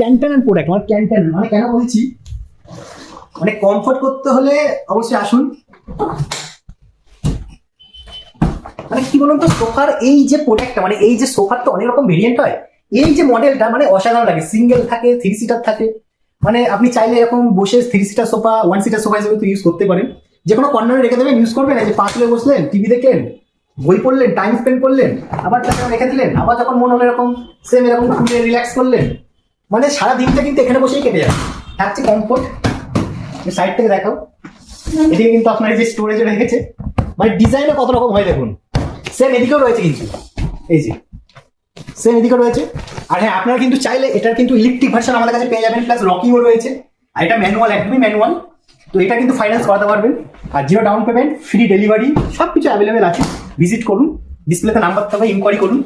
ক্যান্টানান product, মানে ক্যান্টানান মানে কেন বলছি, মানে কমফোর্ট করতে হলে অবশ্যই আসুন। মানে কি বলুন তো, সোফার এই যে প্রোডাক্টটা, মানে এই যে সোফার তো অনেক রকম ভেরিয়েন্ট হয়, এই যে মডেলটা মানে অসাধারণ লাগে। সিঙ্গেল থাকে, 3 সিটার থাকে, মানে আপনি চাইলে এরকম বসে 3 সিটার সোফা, 1 সিটার সোফা হিসেবে তো ইউজ করতে পারেন। যে কোনো কর্নারে রেখে দেবেন, ইউজ করবেন, এই যে পাঁচ হয়ে বসলেন, টিভি দেখলেন, বই পড়লেন, টাইম স্পেন্ড করলেন, আবার তাকে রেখে দিলেন, আবার যখন মন হলো এরকম সেম এরকম খুলে রিল্যাক্স করলেন, মানে সারা দিনটা কিন্তু এখানে বসেই কেটে যাবে। থাকছে কমফোর্ট। সাইড থেকে দেখাও, এদিকে কিন্তু আপনার এই যে স্টোরেজে রেখেছে, মানে ডিজাইনও কত রকম হয় দেখুন। সেম এদিকেও রয়েছে কিন্তু, এই যে সেম এদিকেও রয়েছে। আর হ্যাঁ, আপনারা কিন্তু চাইলে এটার কিন্তু ইলেকট্রিক ভার্সন আমাদের কাছে পেয়ে যাবেন, প্লাস লকিংও রয়েছে। আর এটা ম্যানুয়াল, একদমই ম্যানুয়াল। তো এটা কিন্তু ফাইন্যান্স করাতে পারবেন, আর 0 ডাউন পেমেন্ট, ফ্রি ডেলিভারি, সব কিছু অ্যাভেলেবেল আছে। ভিজিট করুন, ডিসপ্লেতে নাম্বার থাকবে, ইনকোয়ারি করুন।